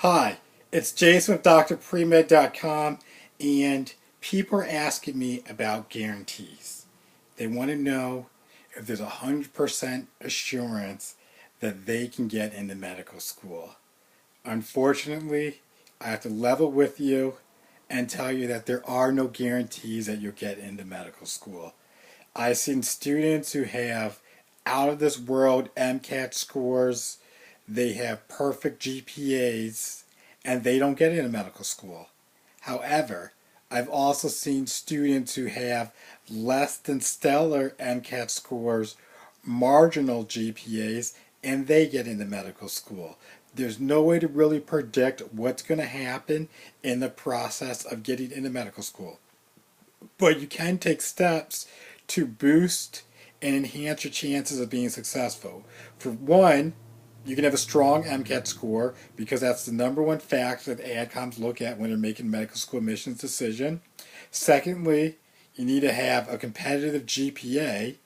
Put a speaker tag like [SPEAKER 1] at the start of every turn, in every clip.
[SPEAKER 1] Hi, it's Jason with drpremed.com, and people are asking me about guarantees. They want to know if there's 100% assurance that they can get into medical school. Unfortunately, I have to level with you and tell you that there are no guarantees that you'll get into medical school. I've seen students who have out of this world MCAT scores, they have perfect GPAs, and they don't get into medical school. However, I've also seen students who have less than stellar MCAT scores, marginal GPAs, and they get into medical school. There's no way to really predict what's going to happen in the process of getting into medical school. But you can take steps to boost and enhance your chances of being successful. For one, you can have a strong MCAT score because that's the number one factor that ADCOMs look at when they're making medical school admissions decision. Secondly, you need to have a competitive GPA.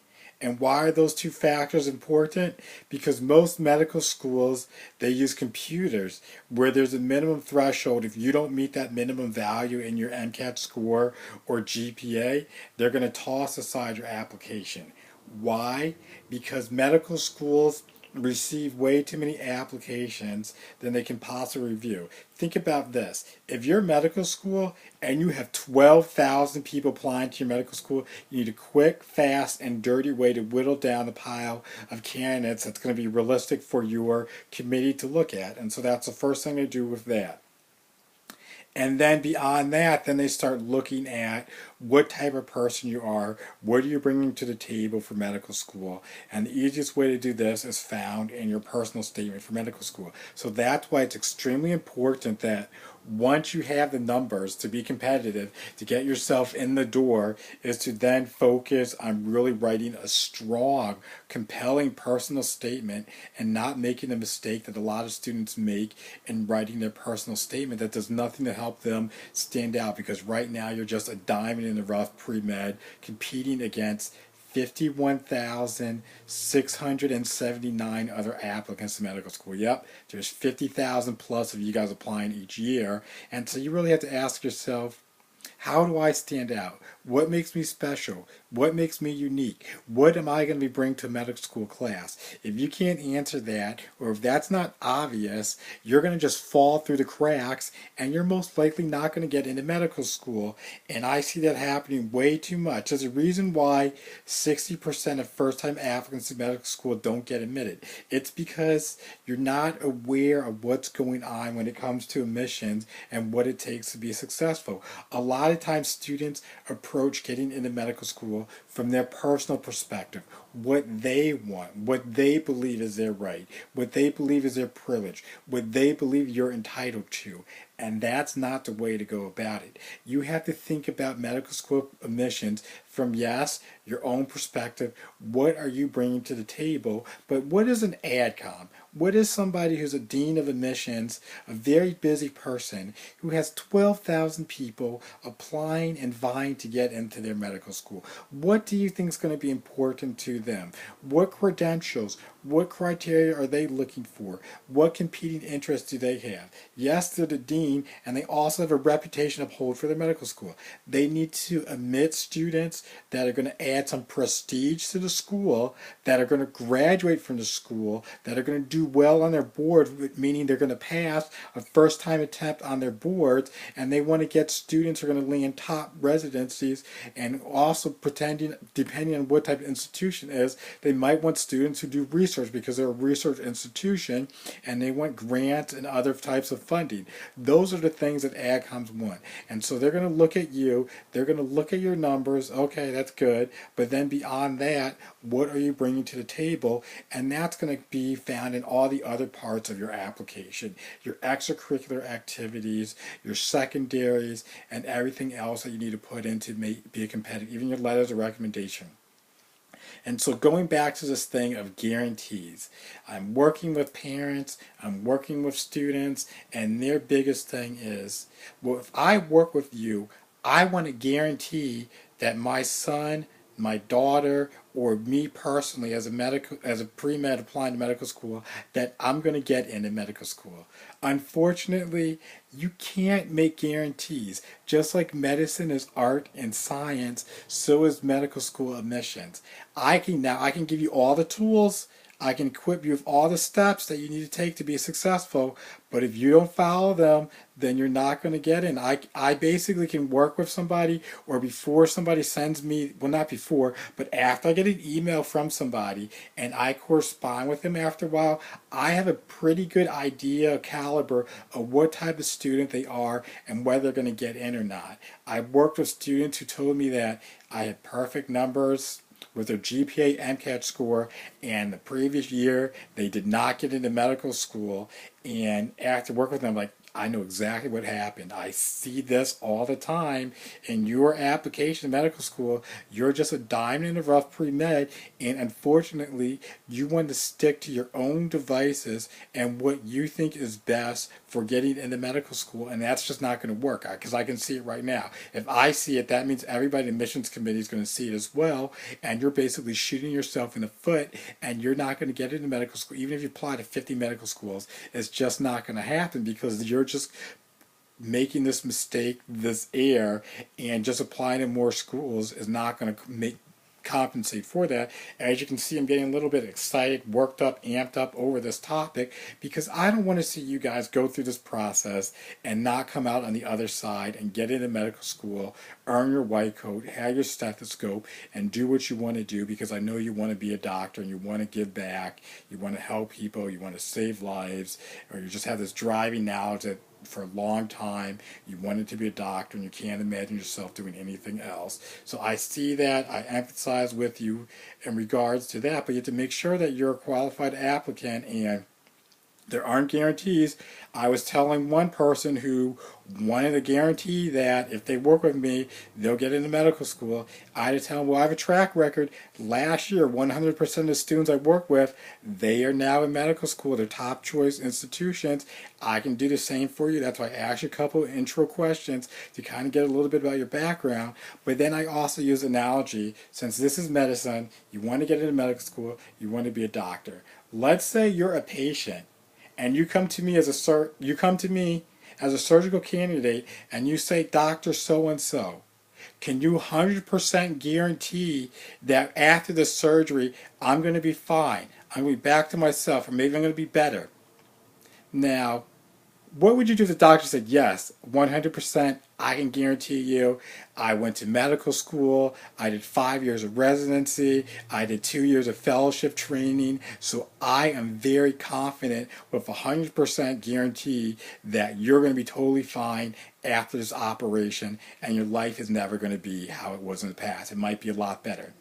[SPEAKER 1] And why are those two factors important? Because most medical schools, they use computers where there's a minimum threshold. If you don't meet that minimum value in your MCAT score or GPA, they're going to toss aside your application. Why? Because medical schools receive way too many applications than they can possibly review. Think about this. If you're medical school and you have 12,000 people applying to your medical school, you need a quick, fast, and dirty way to whittle down the pile of candidates that's going to be realistic for your committee to look at. And so that's the first thing to do with that. And then beyond that, then they start looking at what type of person you are, what are you bringing to the table for medical school. And the easiest way to do this is found in your personal statement for medical school. So that's why it's extremely important that once you have the numbers to be competitive, to get yourself in the door, is to then focus on really writing a strong, compelling personal statement and not making a mistake that a lot of students make in writing their personal statement that does nothing to help them stand out, because right now you're just a diamond in the rough pre-med competing against 51,679 other applicants to medical school. Yep, there's 50,000 plus of you guys applying each year. And so you really have to ask yourself, how do I stand out? What makes me special? What makes me unique? What am I going to be bringing to a medical school class? If you can't answer that, or if that's not obvious, you're going to just fall through the cracks, and you're most likely not going to get into medical school. And I see that happening way too much. There's a reason why 60% of first-time applicants to medical school don't get admitted. It's because you're not aware of what's going on when it comes to admissions and what it takes to be successful. A lot of times students approach getting into medical school from their personal perspective, what they want, what they believe is their right, what they believe is their privilege, what they believe you're entitled to. And that's not the way to go about it. You have to think about medical school admissions from, yes, your own perspective. What are you bringing to the table? But what is an ADCOM? What is somebody who's a dean of admissions, a very busy person who has 12,000 people applying and vying to get into their medical school? What do you think is going to be important to them? What credentials, what criteria are they looking for? What competing interests do they have? Yes, they're the dean, and they also have a reputation to uphold for their medical school. They need to admit students that are going to add some prestige to the school, that are going to graduate from the school, that are going to do well on their board, meaning they're going to pass a first-time attempt on their boards, and they want to get students who are going to land top residencies, and also pretending, depending on what type of institution it is, they might want students who do research because they're a research institution, and they want grants and other types of funding. Those are the things that ADCOMs want. And so they're going to look at you, they're going to look at your numbers, okay, that's good, but then beyond that, what are you bringing to the table? And that's going to be found in all the other parts of your application, your extracurricular activities, your secondaries, and everything else that you need to put in to be a competitive, even your letters of recommendation. And so going back to this thing of guarantees, I'm working with parents, I'm working with students, and their biggest thing is, well, if I work with you, I want to guarantee that my son my daughter or me personally as a pre-med applying to medical school that I'm going to get into medical school. Unfortunately, you can't make guarantees. Just like medicine is art and science, so is medical school admissions. I can give you all the tools. I can equip you with all the steps that you need to take to be successful, but if you don't follow them, then you're not going to get in. I basically can work with somebody, or before somebody sends me, well, not before, but after I get an email from somebody and I correspond with them after a while, I have a pretty good idea, caliber of what type of student they are and whether they're going to get in or not. I've worked with students who told me that I had perfect numbers with their GPA MCAT score, and the previous year they did not get into medical school. And after working with them, like, I know exactly what happened. I see this all the time in your application to medical school. You're just a diamond in the rough pre-med, and unfortunately, you want to stick to your own devices and what you think is best for getting into medical school, and that's just not going to work, because I can see it right now. If I see it, that means everybody in the admissions committee is going to see it as well, and you're basically shooting yourself in the foot, and you're not going to get into medical school. Even if you apply to 50 medical schools, it's just not going to happen, because you're just making this mistake, this error, and just applying to more schools is not going to compensate for that. As you can see, I'm getting a little bit excited, worked up, amped up over this topic, because I don't want to see you guys go through this process and not come out on the other side and get into medical school, earn your white coat, have your stethoscope, and do what you want to do, because I know you want to be a doctor and you want to give back, you want to help people, you want to save lives, or you just have this driving knowledge that for a long time you wanted to be a doctor and you can't imagine yourself doing anything else. So I see that, I empathize with you in regards to that, but you have to make sure that you're a qualified applicant, and there aren't guarantees. I was telling one person who wanted a guarantee that if they work with me, they'll get into medical school. I had to tell them, well, I have a track record. Last year, 100% of the students I work with, they are now in medical school. They're top choice institutions. I can do the same for you. That's why I asked you a couple of intro questions to kind of get a little bit about your background. But then I also use analogy. Since this is medicine, you want to get into medical school, you want to be a doctor. Let's say you're a patient, and you come to me as a surgical candidate, and you say, Dr. So-and-so, can you 100% guarantee that after the surgery, I'm going to be fine, I'm going to be back to myself, or maybe I'm going to be better? Now, what would you do if the doctor said, yes, 100%, I can guarantee you, I went to medical school, I did 5 years of residency, I did 2 years of fellowship training, so I am very confident with 100% guarantee that you're going to be totally fine after this operation, and your life is never going to be how it was in the past. It might be a lot better.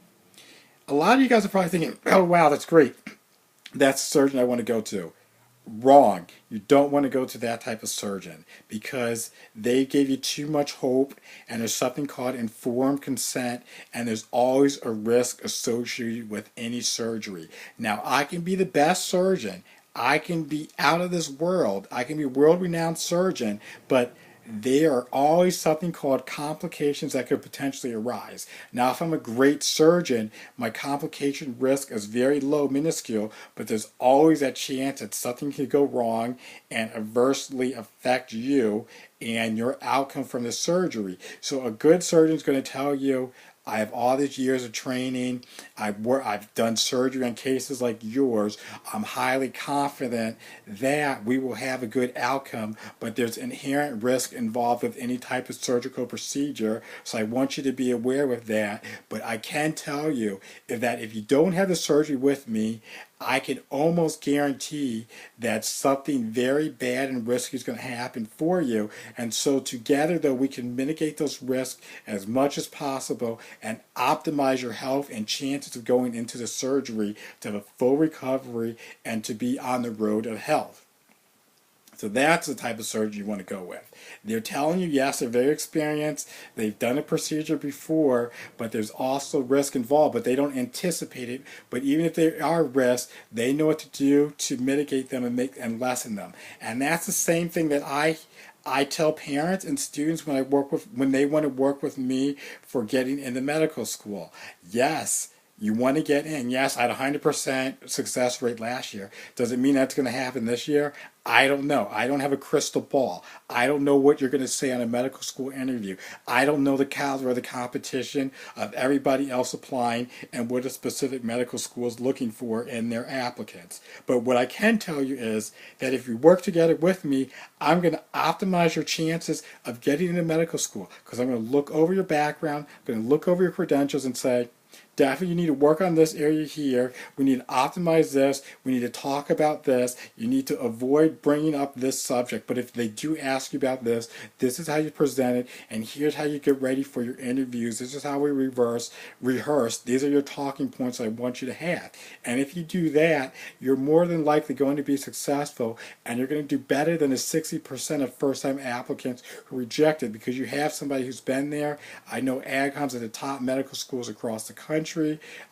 [SPEAKER 1] A lot of you guys are probably thinking, oh wow, that's great. That's the surgeon I want to go to. Wrong. You don't want to go to that type of surgeon, because they gave you too much hope, and there's something called informed consent, and there's always a risk associated with any surgery. Now, I can be the best surgeon, I can be out of this world, I can be a world-renowned surgeon, but there are always something called complications that could potentially arise. Now, if I'm a great surgeon, my complication risk is very low, minuscule, but there's always that chance that something could go wrong and adversely affect you and your outcome from the surgery. So a good surgeon is going to tell you, I have all these years of training. I've done surgery on cases like yours. I'm highly confident that we will have a good outcome, but there's inherent risk involved with any type of surgical procedure, so I want you to be aware of that. But I can tell you that if you don't have the surgery with me, I can almost guarantee that something very bad and risky is going to happen for you. And so together, though, we can mitigate those risks as much as possible and optimize your health and chances of going into the surgery to have a full recovery and to be on the road of health. So that's the type of surgeon you want to go with. They're telling you, yes, they're very experienced, they've done a procedure before, but there's also risk involved, but they don't anticipate it. But even if there are risks, they know what to do to mitigate them and lessen them. And that's the same thing that I tell parents and students when they want to work with me for getting into medical school, yes, you want to get in. Yes, I had a 100% success rate last year. Does it mean that's going to happen this year? I don't know. I don't have a crystal ball. I don't know what you're going to say on a medical school interview. I don't know the caliber of the competition of everybody else applying and what a specific medical school is looking for in their applicants. But what I can tell you is that if you work together with me, I'm going to optimize your chances of getting into medical school because I'm going to look over your background, I'm going to look over your credentials and say, definitely you need to work on this area here. We need to optimize this. We need to talk about this. You need to avoid bringing up this subject. But if they do ask you about this, this is how you present it. And here's how you get ready for your interviews. This is how we rehearse. These are your talking points I want you to have. And if you do that, you're more than likely going to be successful. And you're going to do better than the 60% of first-time applicants who rejected because you have somebody who's been there. I know AdComs at the top medical schools across the country.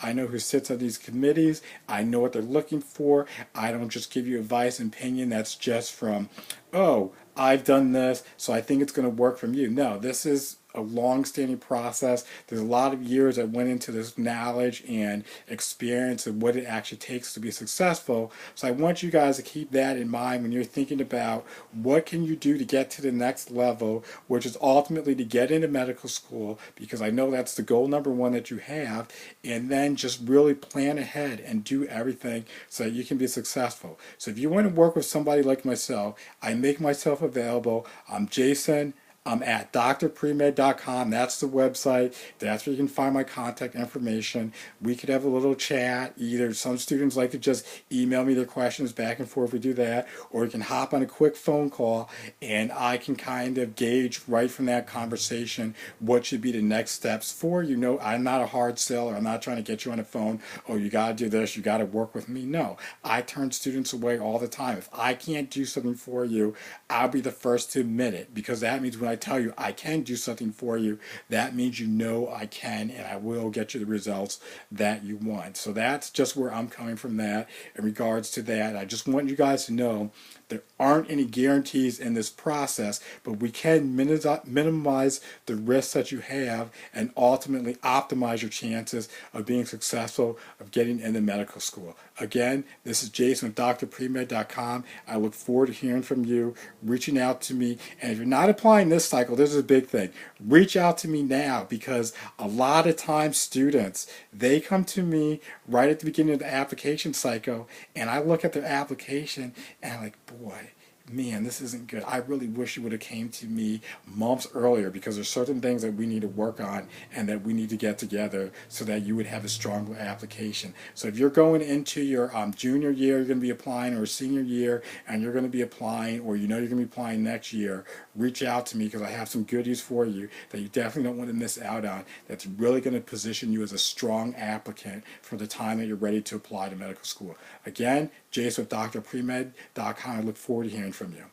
[SPEAKER 1] I know who sits on these committees. I know what they're looking for. I don't just give you advice and opinion that's just from, oh, I've done this, so I think it's going to work from you. No, this is a long-standing process. There's a lot of years that went into this knowledge and experience of what it actually takes to be successful. So I want you guys to keep that in mind when you're thinking about what can you do to get to the next level, which is ultimately to get into medical school, because I know that's the goal number one that you have, and then just really plan ahead and do everything so that you can be successful. So if you want to work with somebody like myself, I make myself available. I'm Jason. I'm at drpremed.com. That's the website. That's where you can find my contact information. We could have a little chat. Either some students like to just email me their questions back and forth. We do that. Or you can hop on a quick phone call and I can kind of gauge right from that conversation what should be the next steps for you. No, I'm not a hard seller. I'm not trying to get you on the phone. Oh, you got to do this. You got to work with me. No, I turn students away all the time. If I can't do something for you, I'll be the first to admit it, because that means when I tell you I can do something for you, that means you know I can and I will get you the results that you want. So that's just where I'm coming from that in regards to that. I just want you guys to know there aren't any guarantees in this process, but we can minimize the risks that you have and ultimately optimize your chances of being successful, of getting into medical school. Again, this is Jason with drpremed.com. I look forward to hearing from you, reaching out to me. And if you're not applying this cycle, this is a big thing. Reach out to me now, because a lot of times students, they come to me right at the beginning of the application cycle, and I look at their application and I'm like, boy, man, this isn't good. I really wish you would have came to me months earlier, because there's certain things that we need to work on and that we need to get together so that you would have a stronger application. So if you're going into your junior year, you're going to be applying, or senior year, and you're going to be applying, or you know you're going to be applying next year, reach out to me, because I have some goodies for you that you definitely don't want to miss out on, that's really going to position you as a strong applicant for the time that you're ready to apply to medical school. Again, Jason with drpremed.com. I look forward to hearing from you.